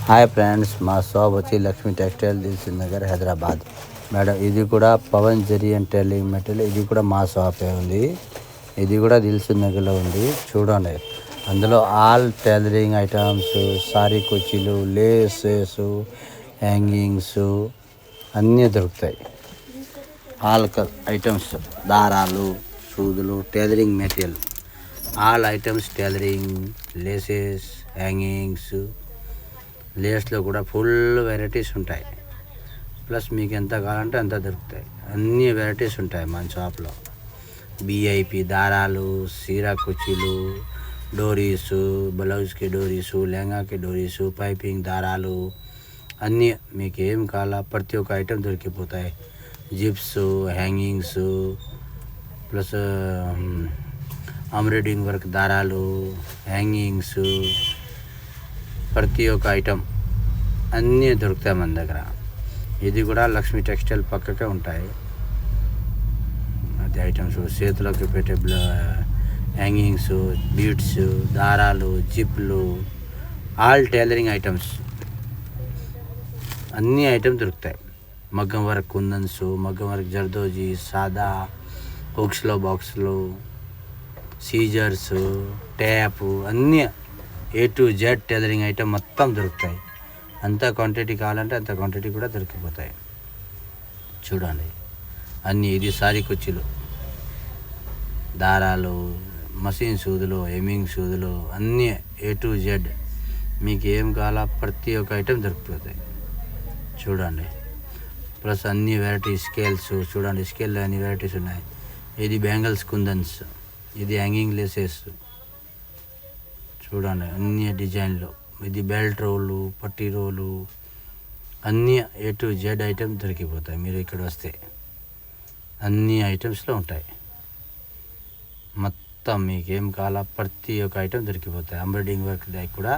Hi friends, మా shop వచ్చి Lakshmi textile Dilsukh Nagar Hyderabad. Madam ఇది కూడా పవన్ జరీ అండ్ టెర్లింగ్ మెటీరియల్. ఇది కూడా మా షాపే ఉంది. ఇది కూడా దిల్సుఖ్ నగర్లో ఉంది. చూడండి, అందులో ఆల్ టైలరింగ్ ఐటమ్స్, సారీ కుర్చీలు, లేసెస్, హ్యాంగింగ్స్ అన్నీ దొరుకుతాయి. ఆల్ ఐటమ్స్, దారాలు, సూదులు, tailoring material, all items tailoring, laces, hangings. లేస్లో కూడా ఫుల్ వెరైటీస్ ఉంటాయి. ప్లస్ మీకు ఎంత కావాలంటే అంత దొరుకుతాయి. అన్ని వెరైటీస్ ఉంటాయి మన షాప్లో. బిఐపి దారాలు, సీరా కుర్చీలు, డోరీసు, బ్లౌజ్కి డోరీసు, లెహంగాకి డోరీసు, పైపింగ్ దారాలు అన్నీ మీకు ఏం కావాలా ప్రతి ఒక్క ఐటెం దొరికిపోతాయి. Zips, hangings, plus embroidering work దారాలు, హ్యాంగింగ్స్, ప్రతి ఒక్క ఐటమ్ అన్నీ దొరుకుతాయి మన దగ్గర. ఇది కూడా లక్ష్మీ టెక్స్టైల్ పక్కకే ఉంటాయి. అది ఐటమ్స్ చేతులకు పెట్టే హ్యాంగింగ్స్, బీడ్స్, దారాలు, జిప్లు, ఆల్ టైలరింగ్ ఐటమ్స్ అన్ని ఐటమ్స్ దొరుకుతాయి. మగ్గం వర్క్ కుందన్స్, మగ్గం వర్క్ జర్దోజీ, సాదా, హుక్స్లో బాక్స్లు, సీజర్స్, ట్యాప్ అన్నీ A to Z tailoring item మొత్తం దొరుకుతాయి. అంత క్వాంటిటీ కావాలంటే అంత క్వాంటిటీ కూడా దొరికిపోతాయి. చూడండి అన్నీ. ఇది సారీ కుర్చీలు, దారాలు, మషిన్ సూదులు, హెమ్మింగ్ సూదులు అన్నీ A to Z మీకు ఏం కావాలా ప్రతి ఒక్క ఐటెం దొరికిపోతాయి. చూడండి. ప్లస్ అన్ని వెరైటీ స్కేల్స్ చూడండి. స్కేల్లో అన్ని వెరైటీస్ ఉన్నాయి. ఇది బ్యాంగిల్స్ కుందన్స్, ఇది హ్యాంగింగ్ లేసెస్ చూడండి అన్ని డిజైన్లు. ఇది బెల్ట్ రోలు, పట్టీ రోలు అన్నీ A to Z ఐటమ్ దొరికిపోతాయి. మీరు ఇక్కడ వస్తే అన్ని ఐటమ్స్లో ఉంటాయి. మొత్తం మీకు ఏం కావాలా ప్రతి ఒక్క ఐటమ్ దొరికిపోతాయి. ఎంబ్రాయిడింగ్ వర్క్ కూడా